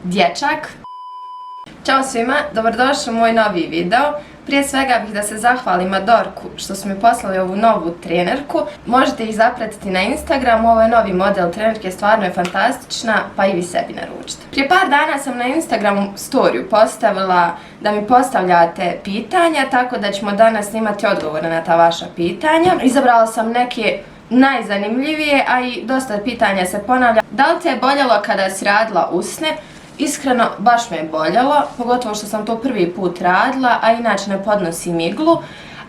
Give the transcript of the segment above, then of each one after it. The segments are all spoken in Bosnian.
dječak. Ćao svima, dobrodošli u moj novi video. Prije svega bih da se zahvalim Adorku što su mi poslali ovu novu trenerku. Možete ih zapratiti na Instagramu, ovo je novi model trenerke, stvarno je fantastična, pa i vi sebi naručite. Prije par dana sam na Instagramu storiju postavila da mi postavljate pitanja, tako da ćemo danas snimati odgovore na ta vaša pitanja. Izabrala sam neke najzanimljivije, a i dosta pitanja se ponavlja. Da li te je boljelo kada si radila usne? Iskreno, baš me je boljelo, pogotovo što sam to prvi put radila, a inače ne podnosim iglu,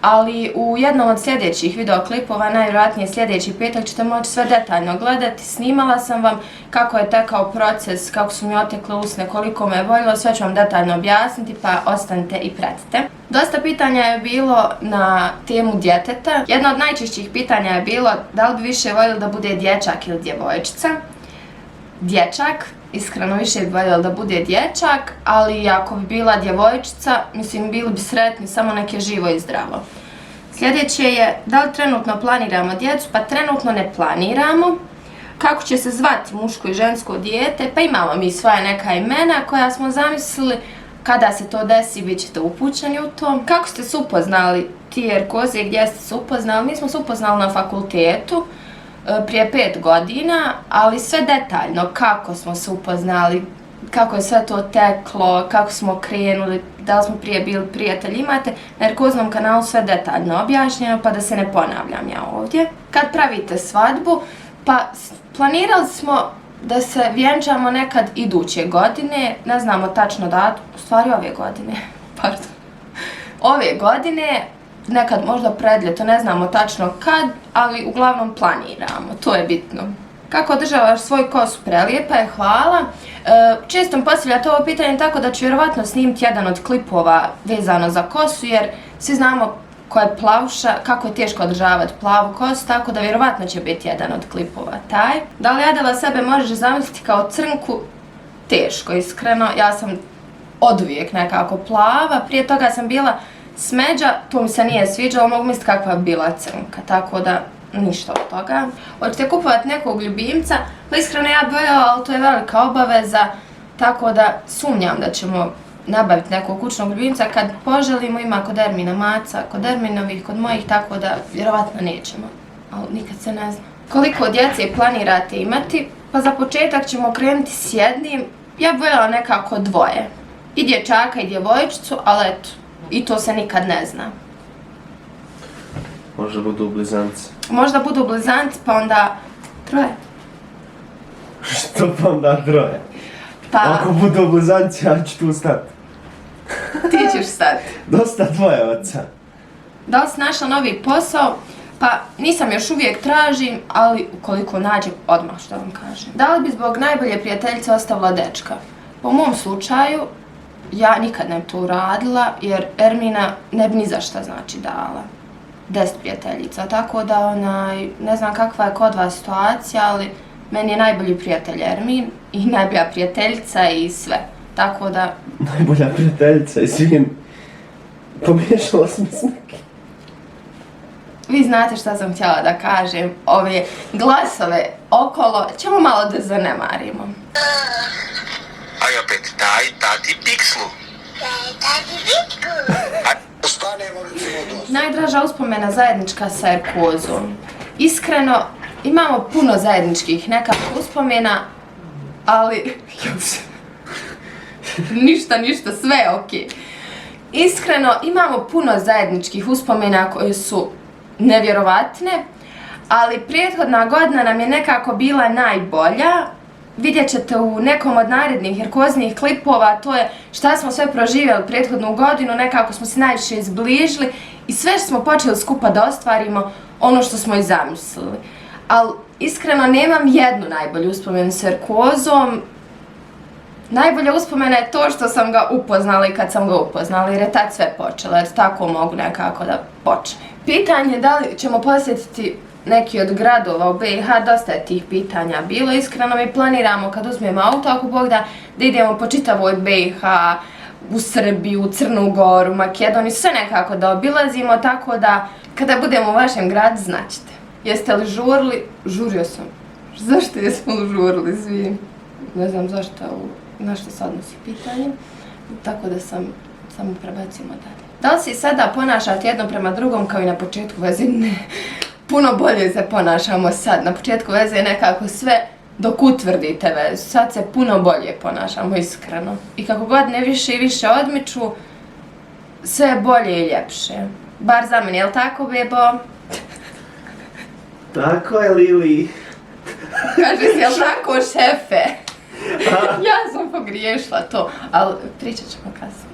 ali u jednom od sljedećih videoklipova, najvjerojatnije sljedeći petak, ćete moći sve detaljno gledati. Snimala sam vam kako je tekao proces, kako su mi otekle usne, koliko me je boljelo, sve ću vam detaljno objasniti, pa ostanite i pratite. Dosta pitanja je bilo na temu djeteta. Jedno od najčešćih pitanja je bilo da li bi više voljeli da bude dječak ili djevojčica. Dječak. Iskreno više bi voljela da bude dječak, ali ako bi bila djevojčica, mislim, bili bi sretni, samo nek je živo i zdravo. Sljedeće je, da li trenutno planiramo djecu? Pa trenutno ne planiramo. Kako će se zvati muško i žensko dijete? Pa imamo mi svoja neka imena koja smo zamislili. Kada se to desi, bit ćete upućeni u to. Kako ste se upoznali, ti Erkoze, gdje ste se upoznali? Mi smo se upoznali na fakultetu prije 5 godina, ali sve detaljno, kako smo se upoznali, kako je sve to teklo, kako smo krenuli, da li smo prije bili prijatelji, imate na Erkoznom kanalu sve detaljno objašnjeno, pa da se ne ponavljam ja ovdje. Kad pravite svadbu, pa planirali smo da se vjenčamo nekad iduće godine, ne znamo tačno datum, u stvari ove godine, pardon, ove godine, nekad možda pred ljeto, ne znamo tačno kad, ali uglavnom planiramo, to je bitno. Kako održavaš svoju kosu? Prelijepa je, hvala. Često mi postavljate ovo pitanje, tako da ću vjerovatno snimiti jedan od klipova vezano za kosu, jer svi znamo ko je plavuša, kako je teško održavati plavu kosu, tako da vjerovatno će biti jedan od klipova taj. Da li Adela sebe možeš zamisliti kao crnku? Teško, iskreno. Ja sam oduvijek nekako plava, prije toga sam bila smeđa, to mi se nije sviđalo, mogu misliti kakva je bila crnka, tako da ništa od toga. Hoćete kupovati nekog ljubimca? Pa iskreno ja bih voljela, ali to je velika obaveza, tako da sumnjam da ćemo nabaviti nekog kućnog ljubimca. Kad poželimo, ima kod Ermina maca, kod Erminovih, kod mojih, tako da vjerovatno nećemo, ali nikad se ne zna. Koliko djece planirate imati? Pa za početak ćemo krenuti s jednim, ja bih voljela nekako dvoje. I dječaka i djevojčicu, ali eto, i to se nikad ne zna. Možda budu blizanci. Možda budu blizanci, pa onda troje. Što pa onda troje? Pa Ako budu blizanci, ja ću tu stati. ti ćeš stati. Dosta tvoje oca. Da li si našla novi posao? Pa nisam, još uvijek tražim, ali ukoliko nađem, odmah što vam kažem. Da li bi zbog najbolje prijateljice ostavila dečka? Po mom slučaju, ja nikad ne bi to uradila, jer Ermina ne bi ni za šta znači dala 10 prijateljica, tako da ne znam kakva je kod vas situacija, ali meni je najbolji prijatelj Ermin i najbolja prijateljica i sve, tako da... Najbolja prijateljica i svim. Pomiješala sam s nekim. Vi znate šta sam htjela da kažem, ove glasove okolo ćemo malo da zanemarimo. Aj opet, daj tati pikslu. Najdraža uspomena zajednička sa Erkozom. Iskreno, imamo puno zajedničkih nekakvih uspomena, ali... ništa, sve je okej. Iskreno, imamo puno zajedničkih uspomena koje su nevjerovatne, ali prethodna godina nam je nekako bila najbolja. Vidjet ćete u nekom od narednih Erkoznih klipova, to je šta smo sve proživjeli prethodnu godinu, nekako smo se najviše izbližili i sve što smo počeli skupa da ostvarimo ono što smo i zamislili. Ali iskreno nemam jednu najbolju uspomenu s Erkozom. Najbolja uspomena je to što sam ga upoznala i kad sam ga upoznala, jer je tad sve počelo, jer tako mogu nekako da počne. Pitanje je da li ćemo posjetiti neki od gradova u BiH, dosta je tih pitanja bilo. Iskreno mi planiramo kad uzmemo auto, ako Bog da idemo po čitavoj BiH, u Srbiju, u Crnu Goru, Makedoniju, sve nekako da obilazimo, tako da kada budemo u vašem gradu znaćete. Jeste li žurili? Žurio sam. Zašto jesmo li žurili, izvinim? Ne znam zašto na što se odnosi pitanje, tako da sam samo prebacimo dalje. Da li se sada ponašate jedno prema drugom kao i na početku veze? Ne. Puno bolje se ponašamo sad. Na početku veze je nekako sve dok utvrdite vezu. Sad se puno bolje ponašamo, iskreno. I kako godine više i više odmiču, sve je bolje i ljepše. Bar za mene, jel tako, bebo? Tako je, Lili. Kaže si, jel tako, šefe? Ja sam pogriješila to, ali pričat ćemo kasnije.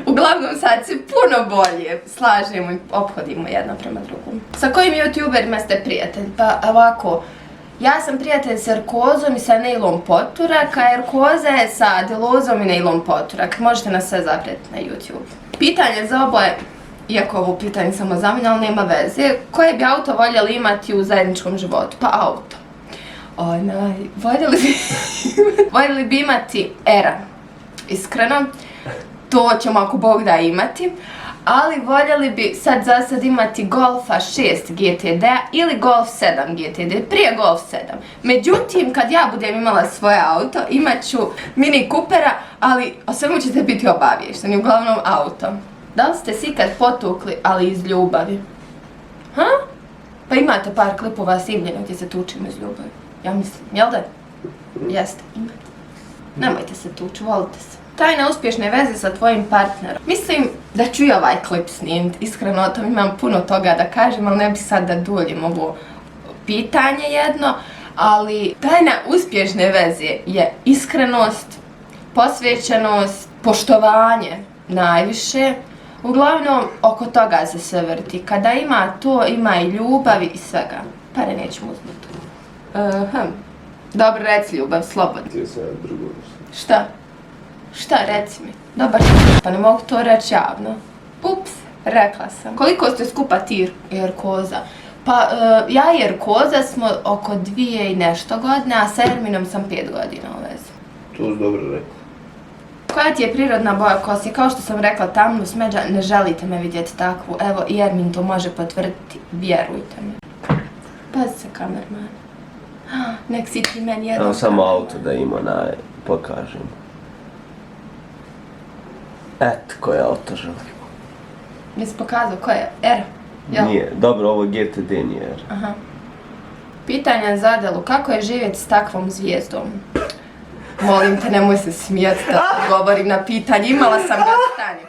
Uglavnom sad se puno bolje slažemo i ophodimo jedno prema drugom. Sa kojim youtuberima ste prijatelj? Pa ovako, ja sam prijatelj sa Erkozom i sa Neilom Poturak, a Erkoza je sa Delozom i Neilom Poturak. Možete nas sve zapretiti na YouTube. Pitanje za oboje, iako ovo pitanje samo za mene, ali nema veze. Koje bi auto voljeli imati u zajedničkom životu? Pa auto. Voljeli bi imati Era. Iskreno. To ćemo ako Bog da imati, ali voljeli bi za sad imati Golfa 6 GTD ili Golf 7 GTD, prije Golf 7. Međutim, kad ja budem imala svoje auto, imat ću Mini Coopera, ali o svemu ćete biti obaviješteni, uglavnom auto. Da li ste se ikad potukli, ali iz ljubavi? Ha? Pa imate par klipova s Ivljenom gdje se tučimo iz ljubavi. Ja mislim, jel da? Jeste, imate. Nemojte se tući, volite se. Tajna uspješne veze sa tvojim partnerom. Mislim da ću i ovaj klip snimiti. Iskreno o tom imam puno toga da kažem, ali ne bih sad da duljim ovo pitanje jedno. Ali tajna uspješne veze je iskrenost, posvećenost, poštovanje najviše. Uglavnom, oko toga se sve vrti. Kada ima to, ima i ljubavi i svega. Pare nećemo uzmeti. Dobro, reci ljubav, slobodno. Ti se drugo. Šta? Šta, reci mi? Dobar, pa ne mogu to reći javno. Ups, rekla sam. Koliko ste skupa ti i Erkoza? Pa, ja i Erkoza smo oko 2 i nešto godine, a sa Erminom sam 5 godina u vezi. To si dobro rekla. Koja ti je prirodna boja kose? Kao što sam rekla, tamnu smeđa, ne želite me vidjeti takvu. Evo, i Ermin to može potvrditi, vjerujte mi. Pazi se, kamerman. Nek si ti meni jedan. Evo samo auto da im pokažem. Eto, koje auto želim. Nisi pokazao koje je? R? Jel? Nije, dobro, ovo GTD nije R. Aha. Pitanja za Adelu, kako je živjeti s takvom zvijezdom? Molim te, nemoj se smijeti da govorim na pitanje, imala sam ga stanje.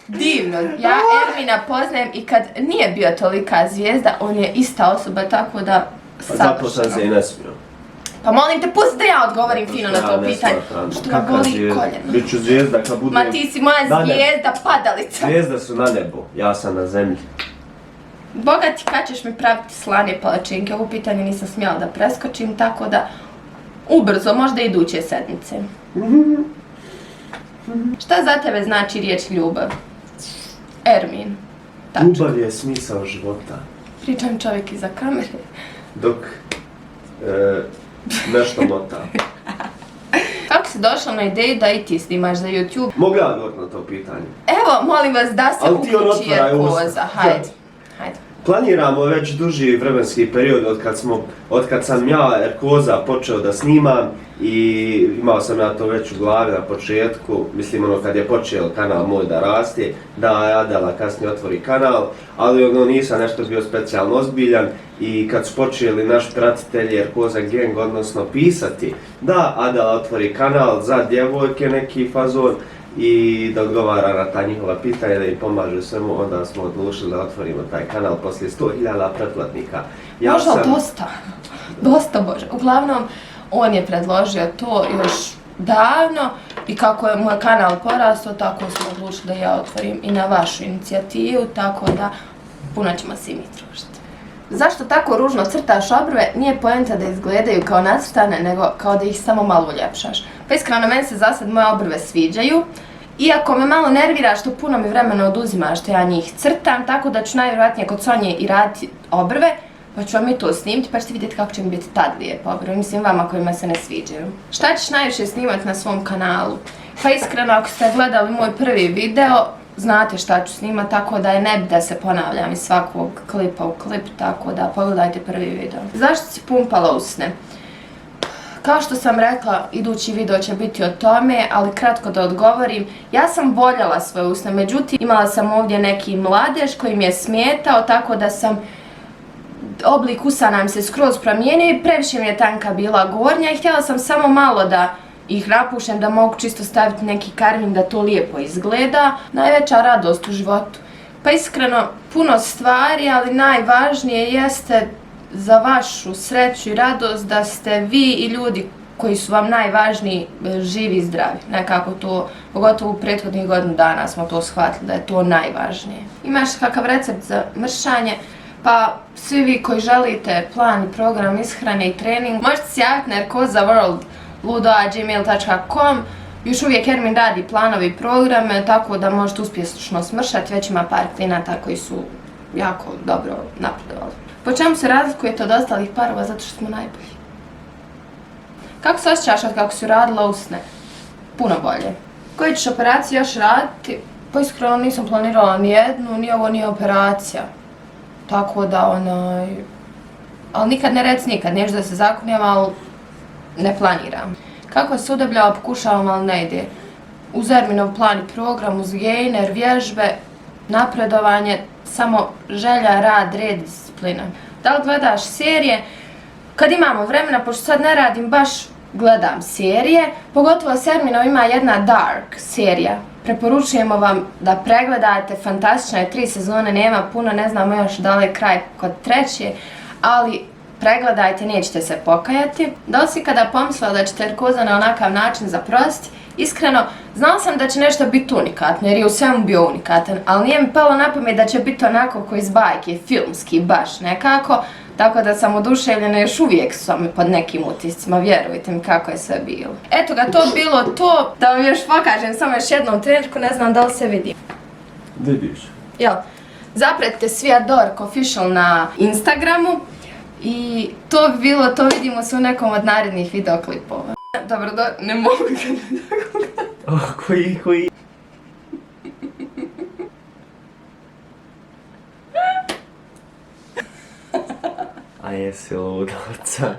Divno, ja Ermina poznajem i kad nije bio tolika zvijezda, on je ista osoba, tako da Zato sam se i ne smio. Pa molim te, pusti da ja odgovorim fino na to pitanje. Što me boli koljeno. Biću zvijezda kad budem... Ma ti si moja zvijezda, padalica. Zvijezda su na nebu, ja sam na zemlji. Boga ti, kad ćeš mi praviti slane palačinke? Ovo pitanje nisam smjela da preskočim, tako da ubrzo, možda iduće sedmice. Šta za tebe znači riječ ljubav? Ermin. Ljubav je smisao života. Pričam čovjek iza kamere. Dok nešto mota. Kako si došla na ideju da i ti snimaš za YouTube? Mogu ja odgovoriti na to pitanje? Evo, molim vas da se uključi Erkoza. Hajde. Planiramo već duži vremenski period od kad sam ja Erkoza počeo da snimam i imao sam ja to već u glavi na početku, mislim kad je počeo kanal moj da raste, da Adela kasnije otvori kanal, ali nisam nešto bio specijalno ozbiljan i kad su počeli naši pratitelji Erkoza Gang, odnosno pisati da Adela otvori kanal za djevojke neki fazon, i da odgovara na ta njihova pitanja, da im pomaže svemu, onda smo odlučili da otvorimo taj kanal poslije 100.000 pretplatnika. Možda dosta Bože. Uglavnom, on je predložio to još davno i kako je moj kanal porastao, tako smo odlučili da ja otvorim i na vašu inicijativu, tako da puno ćemo se i mi družiti. Zašto tako ružno crtaš obrve? Nije poenta da izgledaju kao nacrtane, nego kao da ih samo malo uljepšaš. Pa iskreno, meni se za sad moje obrve sviđaju. Iako me malo nervira što puno mi vremena oduzima što ja njih crtam, tako da ću najvjerojatnije kod Sonje i raditi obrve, pa ću vam i to snimiti pa ćete vidjeti kako će mi biti tad lijepo obrve, mislim vama kojima se ne sviđaju. Šta ćeš najviše snimati na svom kanalu? Pa iskreno, ako ste gledali moj prvi video, znate šta ću snimati, tako da je ne bi da se ponavljam iz svakog klipa u klip, tako da pogledajte prvi video. Zašto si pumpala usne? Kao što sam rekla, idući video će biti o tome, ali kratko da odgovorim. Ja sam voljela svoje usne, međutim imala sam ovdje neki mladež koji mi je smetao, tako da sam oblik usana mi se skroz promijenio i previše mi je tanka bila gornja i htjela sam samo malo da ih napušem, da mogu čisto staviti neki karmin da to lijepo izgleda. Najveća radost u životu. Pa iskreno, puno stvari, ali najvažnije jeste za vašu sreću i radost da ste vi i ljudi koji su vam najvažniji živi i zdravi. Nekako to, pogotovo u prethodnih godinu dana smo to shvatili da je to najvažnije. Imaš kakav recept za mršanje? Pa svi vi koji želite plan i program ishrane i trening, možete se javiti na erkozaworld@gmail.com. Još uvijek Ermin radi planove i programe, tako da možete uspješno smršati. Već ima par klijenata koji su jako dobro napredovali. Po čemu se razlikujete od ostalih parova? Zato što smo najbolji. Kako se osjećaš od kako si radila usne? Puno bolje. Koju ćeš operaciju još raditi? Pa iskreno nisam planirala ni jednu, ni ovo nije operacija. Tako da ali nikad ne reci nikad, neću da se zakunjam, ali ne planiram. Kako se udebljava, pokušavam, ali ne ide. Uz Erminov plan i program, uz gainer, vježbe, napredovanje, samo želja, rad, red, disciplina. Da li gledaš serije? Kad imamo vremena, pošto sad ne radim, baš gledam serije. Pogotovo s Erminom ima jedna Dark serija. Preporučujemo vam da pregledate, fantastična je, 3 sezone, nema puno, ne znamo još da li je kraj kod 3. ali pregledajte, nećete se pokajati. Da li si kada pomislila da ćete Erkoza na onakav način zaprostiti? Iskreno, znala sam da će nešto biti unikatno, jer je u svemu bio unikatan, ali nije mi palo na pamet da će biti onako ko iz bajke, filmski, baš nekako, tako da sam oduševljena, još uvijek sam pod nekim utiscima, vjerujte mi kako je sve bilo. Eto ga, to bilo to, da vam još pokažem samo još jednom trenerku, ne znam da li se vidi. Vidiš. Jel, zapratite svi Adork Official na Instagramu i to bi bilo, to vidimo se u nekom od narednih videoklipova. Dobro, ne mogu ga ne dogledati. Koji? A jesi ludaca.